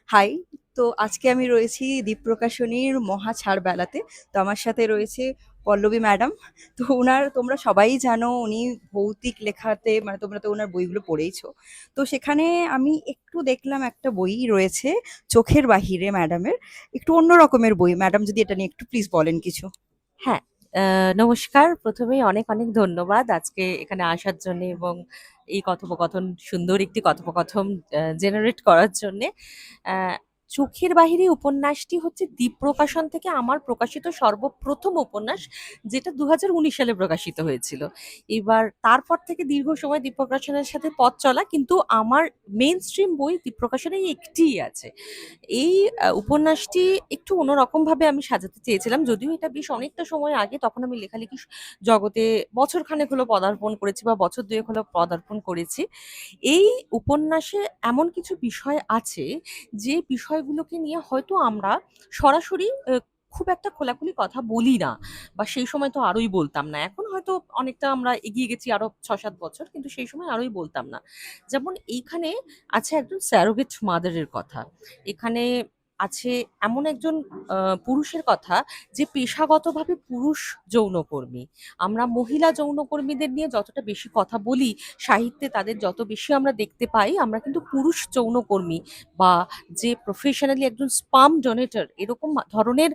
High. তো আজকে আমি রয়েছি দীপ প্রকাশনীর মহা ছাড় বেলাতে। তো আমার সাথে রয়েছে পল্লবী ম্যাডাম। তো তোমরা সবাই জানো উনি ভৌতিক লেখাতে, মানে তোমরা তো ওনার বইগুলো পড়েইছো। তো সেখানে আমি একটু দেখলাম একটা বই রয়েছে চোখের বাহিরে ম্যাডামের, একটু অন্য রকমের বই। ম্যাডাম যদি এটা নিয়ে একটু প্লিজ বলেন কিছু। হ্যাঁ, নমস্কার। প্রথমেই অনেক, অনেক ধন্যবাদ আজকে এখানে আসার জন্যে এবং এই কথোপকথন সুন্দর একটি কথোপকথন জেনারেট করার জন্যে। আ চোখের বাহিরে উপন্যাসটি হচ্ছে দ্বীপ প্রকাশন থেকে আমার প্রকাশিত সর্বপ্রথম উপন্যাস, যেটা ২০১৯ সালে প্রকাশিত হয়েছিল। এবার তারপর থেকে দীর্ঘ সময় দ্বীপ প্রকাশনের সাথে পথ চলা, কিন্তু আমার মেইনস্ট্রিম বই দ্বীপ প্রকাশনে এই একটিই আছে। এই উপন্যাসটি একটু অন্যরকমভাবে আমি সাজাতে চেয়েছিলাম। যদিও এটা বেশ অনেকটা সময় আগে, তখন আমি লেখালেখি জগতে বছরখানেক হলো পদার্পণ করেছি বা বছর ২ এক হলো পদার্পণ করেছি। এই উপন্যাসে এমন কিছু বিষয় আছে, যে বিষয়গুলোকে নিয়ে হয়তো আমরা সরাসরি খুব একটা খোলাখুলি কথা বলি না, বা সেই সময় তো আরোই বলতাম না। এখন হয়তো অনেকটা আমরা এগিয়ে গেছি আরো ৬-৭ বছর, কিন্তু সেই সময় আরোই বলতাম না। যেমন এইখানে আছে একজন স্যারোগেট মাদারের কথা। এখানে আছে এমন একজন পুরুষের কথা, যে পেশাগতভাবে পুরুষ যৌনকর্মী। আমরা মহিলা যৌনকর্মীদের নিয়ে যতটা বেশি কথা বলি, সাহিত্যে তাদের যত বেশি আমরা দেখতে পাই, আমরা কিন্তু পুরুষ যৌনকর্মী বা যে প্রফেশনালি একজন স্পাম ডোনেটর এরকম ধরনের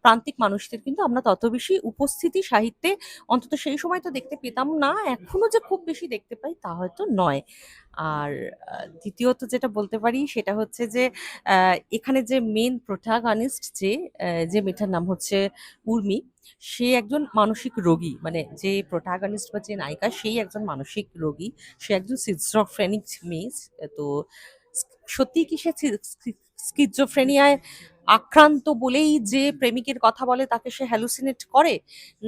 প্রান্তিক মানুষদের কিন্তু আমরা তত বেশি উপস্থিতি সাহিত্যে অন্তত সেই সময় তো দেখতে পেতাম না। এখনো যে খুব বেশি দেখতে পাই তা হয়তো নয়। আর দ্বিতীয়ত যেটা বলতে পারি সেটা হচ্ছে যে এখানে যে মেইন প্রোটাগনিস্ট, যে মেয়েটার নাম হচ্ছে উর্মি, সে একজন মানসিক রোগী। মানে যে প্রোটাগনিস্ট বা যে নায়িকা, সেই একজন মানসিক রোগী। সে একজন সিজোফ্রেনিক মেয়ে। তো সত্যি কি সে স্কিজোফ্রেনিয়ায় আক্রান্ত বলেই যে প্রেমিকের কথা বলে তাকে সে হ্যালুসিনেট করে,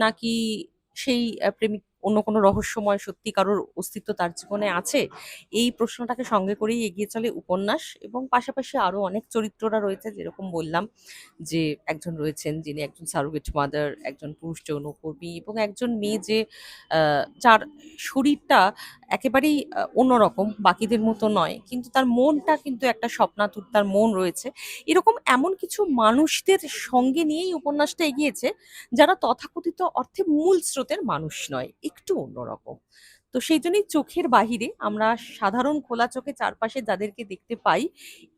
নাকি সেই প্রেমিক অন্য কোনো রহস্যময় সত্যি কারোর অস্তিত্ব তার জীবনে আছে? এই প্রশ্নটাকে সঙ্গে করেই এগিয়ে চলে উপন্যাস। এবং পাশাপাশি আরো অনেক চরিত্ররা রয়েছে, যেরকম বললাম যে একজন রয়েছেন যিনি একজন সারোগেট মাদার, একজন পুরুষ যৌনকর্মী, এবং একজন মেয়ে যে যার শরীরটা একেবারেই অন্যরকম, বাকিদের মতো নয়, কিন্তু তার মনটা কিন্তু একটা স্বপ্নাতুর তার মন রয়েছে। এরকম এমন কিছু মানুষদের সঙ্গে নিয়েই উপন্যাসটা এগিয়েছে, যারা তথাকথিত অর্থে মূল স্রোতের মানুষ নয়, একটু অন্যরকম। তো সেই জন্যই চোখের বাহিরে আমরা সাধারণ খোলা চোখে চারপাশে যাদেরকে দেখতে পাই,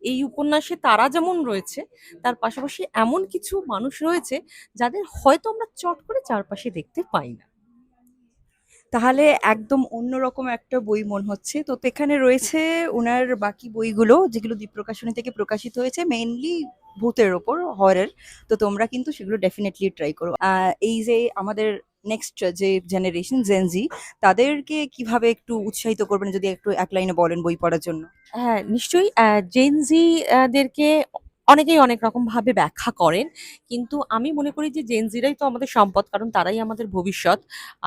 এই উপন্যাসে তারা যেমন রয়েছে, তার পাশাপাশি এমন কিছু মানুষ রয়েছে যাদের হয়তো আমরা চট করে চারপাশে দেখতে পাই না। তাহলে একদম অন্যরকম একটা বই মনে হচ্ছে। তো এখানে রয়েছে ওনার বাকি বইগুলো, যেগুলো দ্বীপ প্রকাশনী থেকে প্রকাশিত হয়েছে, মেইনলি ভূতের ওপর, হরর। তো তোমরা কিন্তু সেগুলো ডেফিনেটলি ট্রাই করো। এই যে আমাদের নেক্সট যে জেনারেশন জেনজি, তাদেরকে কিভাবে একটু উৎসাহিত করবেন, যদি একটু এক লাইনে বলেন বই পড়ার জন্য। হ্যাঁ, নিশ্চয়ই। জেন জি দেরকে অনেকেই অনেক রকম ভাবে ব্যাখ্যা করেন, কিন্তু আমি মনে করি যে জেন জিরাই তো আমাদের সম্পদ, কারণ তারাই আমাদের ভবিষ্যৎ।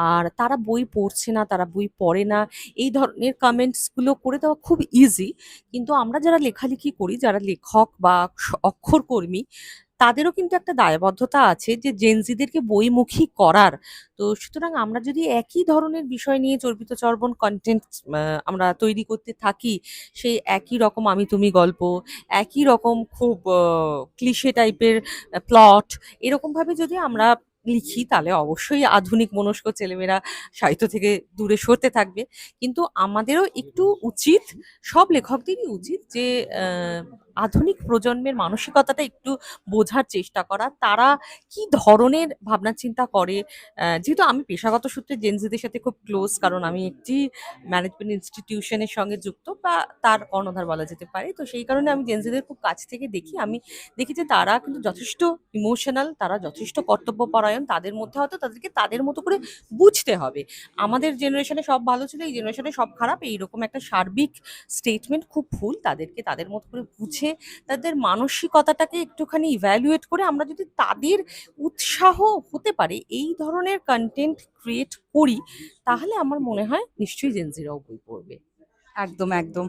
আর তারা বই পড়ছে না, তারা বই পড়ে না, এই ধরনের কমেন্টস গুলো করে দেওয়া খুব ইজি। কিন্তু আমরা যারা লেখালেখি করি, যারা লেখক বা অক্ষরকর্মী, তাদেরও কিন্তু একটা দায়বদ্ধতা আছে যে জেনজিদেরকে বইমুখী করার। তো সুতরাং আমরা যদি একই ধরনের বিষয় নিয়ে চর্বিত চর্বণ কন্টেন্ট আমরা তৈরি করতে থাকি, সেই একই রকম আমি তুমি গল্প, একই রকম খুব ক্লিশে টাইপের প্লট, এরকম ভাবে যদি আমরা লিখি, তাহলে অবশ্যই আধুনিক মনস্ক ছেলেমেয়েরা সাহিত্য থেকে দূরে সরতে থাকবে। কিন্তু আমাদেরও একটু উচিত, সব লেখকদেরই উচিত যে আধুনিক প্রজন্মের মানসিকতাটা একটু বোঝার চেষ্টা করা। তারা কি ধরনের ভাবনা চিন্তা করে। যেহেতু আমি পেশাগত সূত্রে জেনজিদের সাথে খুব ক্লোজ, কারণ আমি একটি ম্যানেজমেন্ট ইনস্টিটিউশনের সঙ্গে যুক্ত, বা তার কর্ণধার বলা যেতে পারে। তো সেই কারণে আমি জেনজিদের খুব কাছ থেকে দেখি। আমি দেখি যে তারা কিন্তু যথেষ্ট ইমোশনাল, তারা যথেষ্ট কর্তব্যপরায়ণ। তাদের মধ্যে হয়তো তাদেরকে তাদের মতো করে বুঝতে হবে। আমাদের জেনারেশনে সব ভালো ছিল, এই জেনারেশনে সব খারাপ, এইরকম একটা সার্বিক স্টেটমেন্ট খুব ভুল। তাদেরকে তাদের মতো করে বুঝে, তাদের মানসিকতাটাকে একটুখানি ইভ্যালুয়েট করে আমরা যদি তাদের উৎসাহ হতে পারে এই ধরনের কন্টেন্ট ক্রিয়েট করি, তাহলে আমার মনে হয় নিশ্চয়ই জেনজিরাও বই পড়বে। একদম, একদম।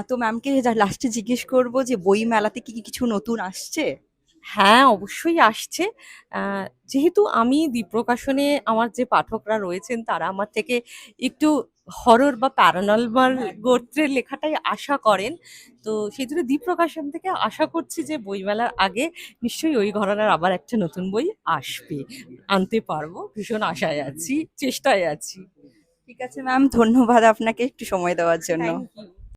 তো ম্যামকে লাস্টে জিজ্ঞেস করব যে বই মেলাতে কি কি কিছু নতুন আসছে। হ্যাঁ, অবশ্যই আসছে। আ যেহেতু আমি দ্বীপ প্রকাশনে আমার যে পাঠকরা রয়েছেন তারা আমার থেকে একটু হরর বা প্যারানরমাল গোত্রের লেখাটাই আশা করেন। তো সেজন্য দ্বীপ প্রকাশন থেকে আশা করছি যে বইমেলার আগে নিশ্চয়ই ওই ঘরানার আবার একটা নতুন বই আসবে। আনতে পারবো। ভীষণ আশায় আছি, চেষ্টায় আছি। ঠিক আছে ম্যাম, ধন্যবাদ আপনাকে একটু সময় দেওয়ার জন্য। Thank you.